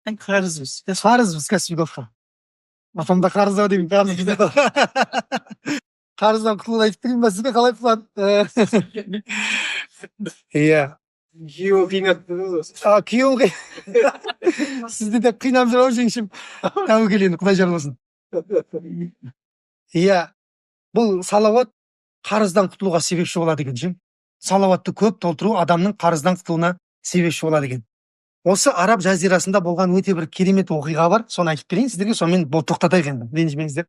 Қарызбыз. Қарызбыз Каспиковқа. Апамда қарыз деймін, қарыз бізде. Қарыздан құтылуды айтып берейін ба сізге, қалай план? Иә. Күйеуі қинап Күйеуім сізді деп қинап жүр ау жеңшем. Тәуекел енді, Құдай жарылмасын. Иә. Бұл салауат қарыздан құтылуға себепші болады екен жем. Салауатты көп толтыру адамның қарыздан құтылуына себепші болады екен. Осы араб жазирасында болған өте бір керемет оқиға бар. Соны айтып берейін сіздерге, сонымен тоқтатайық енді. Ренжімеңіздер.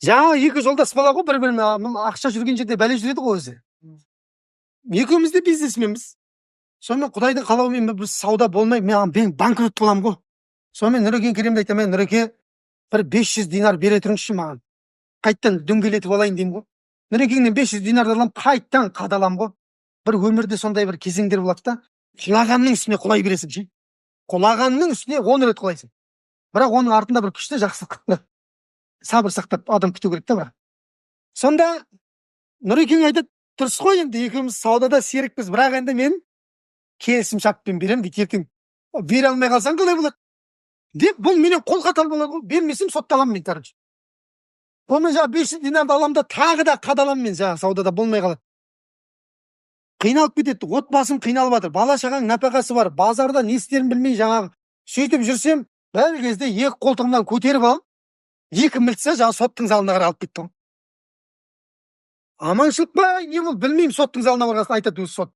Жаңа екі жолдас бала ғой, бір-біріне ақша жүрген жерде бәле жүреді ғой өзі. Екеуміз де бизнесменбіз. Сонымен Құдайдың қалауымен біз сауда болмай, мен банкрот боламын ғой. Сонымен Нұрекен Керемді айтамын, Нұреке, бір 500 динар бере тұрыңызшы маған. Қайттан дөңгелетіп алайын деймін ғой. Нұрекеңнен 500 динарды аламын, қайттан қадалам ғой. Бір өмірде сондай бір кезеңдер болады да, құлағанның үстіне құлай бересің ше. Құлағанның үстіне 10 рет құлайсың. Бірақ оның артында бір күшті жақсылық, сабыр сақтап адам күту керек та бірақ. Сонда Нұрекен айтады, дұрыс қой енді, екеуміз саудада серікпіз, бірақ енді мен келісім шартпен беремін дейді, ертең бере алмай қалсаң қалай болады? Деп, бұл менен қолхат алып алады ғой, бермесем сотталамын мен, короче. Бұны жаңа 500 динарды аламын да тағы да қадаламын мен, жаңа саудада болмай қалады. Қиналып кетеді, отбасым қиналып жатыр, бала шағаң нәпақасы бар, базарда не істерін білмей жаңағы сөйтіп жүрсем, бір кезде екі қолтығымнан көтеріп алып, екі мілтсе жаңа соттың залына қарай алып кетті ғой. Аманшылық па, не бұл білмеймін, соттың залына барғасын айтады өзі сот.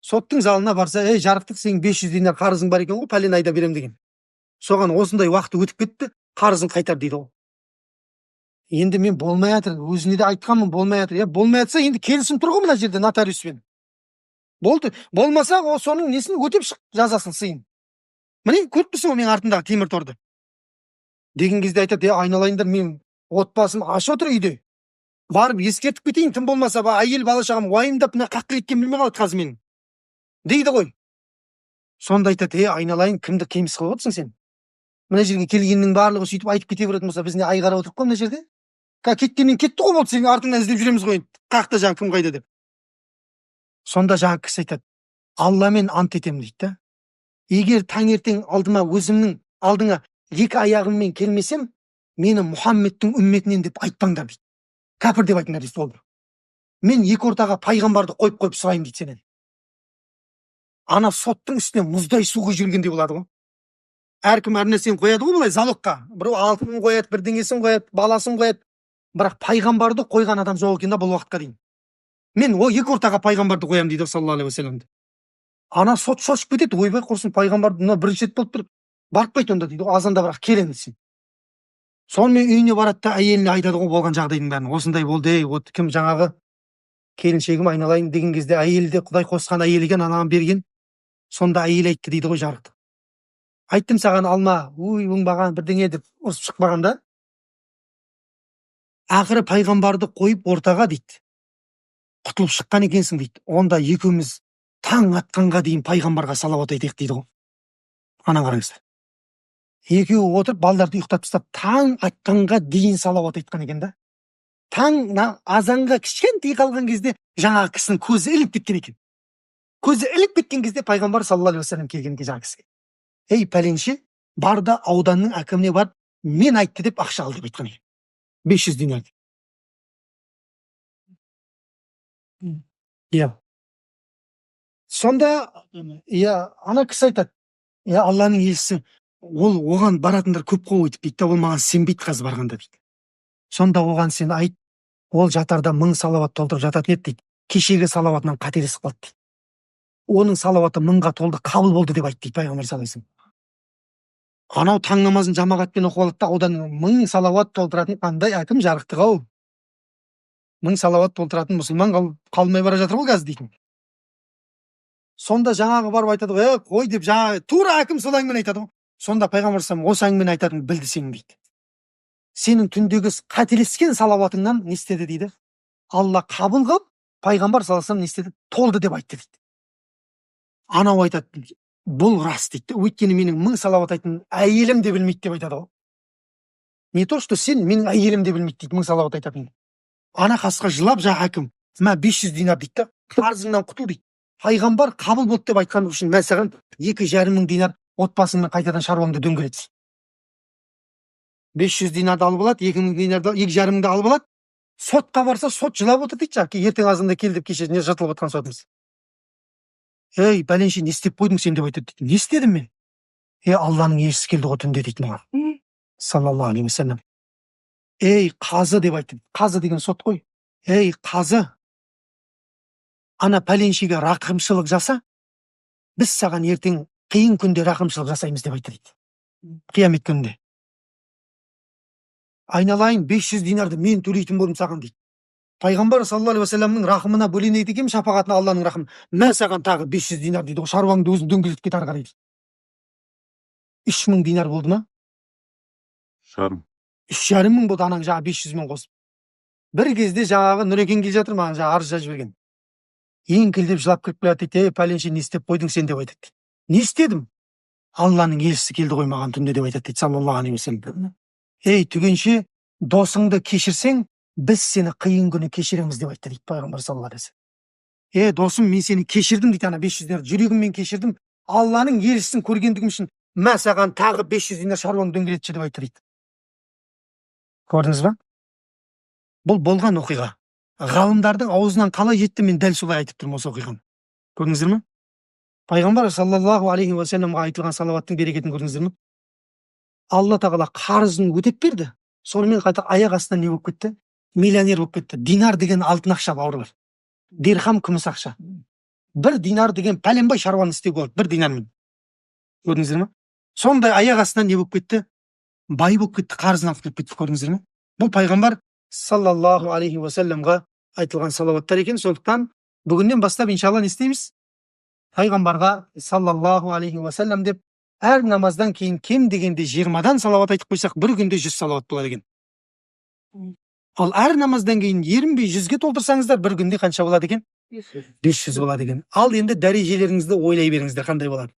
Соттың залына барса, жарықтық, сенің 500 динар қарызың бар екен ғой, пәлен айда берем деген. Соған осындай уақыты өтіп кетті, қарызын қайтар дейді ғой. Енді мен болмай жатыр, өзіне де айтқанмын, болмай жатыр. Болмай жатса, енді келісім тұр ғой мына жерде нотариуспен. Болды. Болмаса, соның несін өтеп шық, жазасын сыйын. Міне, көріп тұрсың ғой мен артындағы темір торды. Деген кезде айтады, айналайындар, мен отбасым аш отыр үйде. Барып ескертіп кетейін, тым болмаса, әйел бала шағам уайымдап, мына қаққа кеткен білмей қалады қазір менің. Дейді ғой. Сонда айтады, айналайын, кімді кеміс қылып отырсың сен? Мына жерге келгеннің барлығы сөйтіп айтып кете беретін болса, біз не ай қарап отырып қой мына жерде? Кеткеннен кетті ғой, болды, сенің артыңнан іздеп жүреміз ғой. Қақта жаңа кім қайда деп. Сонда жаңа кісі айтады, Алламен ант етемін дейді да. Егер таңертең алдыма өзімнің алдыңа екі аяғыммен келмесем, мені Мұхаммедтің үмметінен деп айтпаңдар дейді. Кәпір деп айтыңдар дейді ол. Мен екі ортаға пайғамбарды қойып сұрайын дейді сенен. Ана соттың үстіне мұздай суға жүргендей болады ғой. Әркім әр нәрсені қояды ғой былай залогқа. Біреу алтынын қояды, бірдеңесін қояды, баласын қояды. Бірақ пайғамбарды қойған адам жоқ екен да бұл уақытқа дейін. Мен о екі ортаға пайғамбарды қоямын дейді саллаллаху алейхи уассалам. Ана сот шошып кетеді, ойбай құрсын, пайғамбарды мына бірінші рет болып тұр. Барып қайт онда дейді, азанда бірақ келемін сен. Сонымен үйіне барады да әйеліне айтады ғой болған жағдайдың бәрін. Осындай болды, кім жаңағы келіншегім айналайын деген кезде әйелі де Құдай қосқан әйел екен, анаған берген. Сонда әйел айтты дейді ғой жарықты. Айттым саған алма, оңбаған бірдеңе деп ұрсып шықпаған да. Ақыры пайғамбарды қойып ортаға дейді. Құтылып шыққан екенсің дейді. Онда екеуміз таң атқанға дейін пайғамбарға салауат айтайық дейді ғой. Ана қараңыздар. Екеуі отырып балдарды ұйықтатып тастап, таң атқанға дейін салауат айтқан екен да. Таң азанға кішкентай қалған кезде жаңағы кісінің көзі іліп кеткен екен. Көзі іліп кеткен кезде пайғамбар саллаллаху алейхи уассалам келген жаңағы кісіге. Ей пәленше, бар да ауданның әкіміне барып, мен айтты деп ақша ал деп айтқан екен. 500 динар. Сонда, ана кісі айтады, Алланың елшісі, ол оған баратындар көп қой дейді, ол маған сенбейді қазір барғанда дейді. Сонда оған сен айт, ол жатарда 1000 салауат толтырып жататын еді дейді. Кешегі салауатынан қателесіп қалды дейді. Оның салауаты 1000-ға толды, қабыл болды деп айтты дейді пайғамбар саллаллаху алейхи уассалам. Анау таң намазын жамағатпен оқып алады да, одан 1000 салауат толтыратын қандай әкім жарықтық ау. 1000 салауат толтыратын мұсылман қалмай бара жатыр ғой қазір дейтін. Сонда жаңағы барып айтады ғой, қой деп жаңағы тура әкім сол әңгімені айтады ғой. Сонда пайғамбар саллаллаху алейхи вассалам осы әңгімені айтатын білді сенің дейді. Сенің түндегі қателескен салауатыңнан не істеді дейді? Алла қабыл қылып, пайғамбар саллаллаху алейхи вассалам не істеді? Толды деп айтты дейді. Анау айтады, бұл рас дейді. Өйткені менің 1000 салауат айтын әйелім де білмейді деп айтады ғой. Не то, что сен менің әйелім де білмейді дейді 1000 салауат айтатын. Ана қасқа жылап жаңа әкім, 500 динар дейді, қарызыңнан құтыл дейді. Пайғамбар қабыл болды деп айтқан үшін мен саған 2500 динар отбасыңмен қайтадан шаруаңды дөңгелетсін. 500 динарды алып алады, 2000 динарды, 2,5-ды алып алады. Сотқа барса, сот жылап отыр дейді, жаңағы ертең азанда кел деп кеше не жыртылып отқан сотымыз. Ей, бәленше не істеп қойдың сен деп айтады дейді. Не істедім мен? Алланың елшісі келді ғой түнде дейді маған. Саллаллаху алейхи уассалам. Ей, қазы деп айтты. Қазы деген сот қой. Ей, қазы. Ана пәленшеге рақымшылық жаса, біз саған ертең қиын күнде рақымшылық жасаймыз деп айтты дейді. Қиямет күнінде. Айналайын 500 динарды мен төлейтін болдым саған дейді. Пайғамбар саллаллаху алейхи уассаламның рахымына бөленеді екен, шапағатына Алланың рахымы. Мә саған тағы 500 динар дейді. Шаруаңды өзің дөңгелетіп кет ары қарай дейді. 3000 динар болды ма? 3,5 болды анаң жаңа 500 мен қосып. Бір кезде жаңағы Нұрекен келе жатыр маған жаңа арыз жазып жіберген. Еңкілдеп жылап кіріп келеді дейді. Пәленше не істеп қойдың сен деп айтады дейді. Не істедім? Алланың елшісі келді ғой маған түнде деп айтады дейді саллаллаху алейхи уассалам. Ей, түгенше досыңды кешірсең, біз сені қиын күні кешіреміз деп айтты дейді пайғамбар саллаллаху алейхи уассалам. Досым, мен сені кешірдім дейді, ана 500 динар жүрегіммен кешірдім. Алланың елшісін көргендігім үшін мә саған тағы 500 динар шаруаңды дөңгелетші деп айтты дейді. Көрдіңіз ба? Бұл болған оқиға. Ғалымдардың аузынан қалай жетті, мен дәл солай айтып тұрмын осы оқиғаны. Көрдіңіздер ме? Пайғамбар саллаллаху алейхи уассаламға айтылған салауаттың берекетін көрдіңіздер ме? Алла тағала қарызын өтеп берді. Сонымен қайта аяқ астынан не болып кетті? Миллионер болып кетті. Динар деген алтын ақша бауырлар. Дирхам күміс ақша. Бір динар деген пәленбай шаруаны істеуге болады, бір динармен. Көрдіңіздер ме? Сондай аяқ астынан не болып кетті? Бай болып кетті, қарызын алып кетті, көрдіңіздер ме? Бұл пайғамбар саллаллаху алейхи уассаламға айтылған салауаттар екен. Сондықтан бүгіннен бастап иншалла не істейміз? Пайғамбарға саллаллаху алейхи уассалам деп әр намаздан кейін кем дегенде 20-дан салауат айтып қойсақ, бір күнде 100 салауат болады екен. Ал әр намаздан кейін ерінбей 100-ге толтырсаңыздар, бір күнде қанша болады екен? 500 болады екен. Ал енді дәрежелеріңізді ойлай беріңіздер, қандай болады?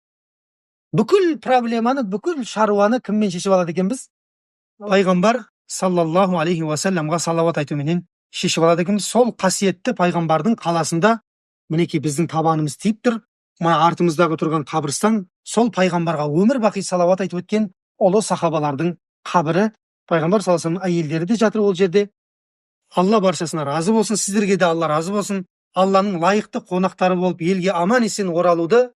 Бүкіл проблеманы, бүкіл шаруаны кіммен шешіп алады екенбіз? Пайғамбар саллаллаху алейхи уассаламға салауат айтуменен шешіп алады екенбіз. Сол қасиетті пайғамбардың қаласында мінекей біздің табанымыз тиіп тұр. Артымыздағы тұрған қабірстан сол пайғамбарға өмір бақи салауат айтып өткен ұлы сахабалардың қабірі. Пайғамбар саллаллаху алейхи уассалам әйелдері де жатыр ол жерде. Алла баршасына разы болсын, сіздерге де Алла разы болсын. Алланың лайықты қонақтары болып елге аман есен оралуды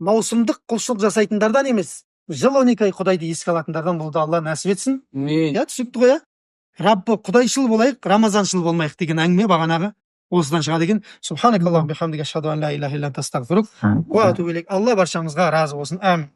маусымдық құлшылық жасайтындардан емес, жыл 12 ай Құдайды еске алатындардан болды. Алла нәсіп етсін. Түсіпті ғой, Раббы құдайшыл болайық, рамазаншыл болмайық деген әңгіме бағанағы осыдан шығады екен. Субханакаллахумма бихамдика ашһаду ан ла илаха илля анта астағфирук ва атубу илейк. Алла баршамызға разы болсын. Амин.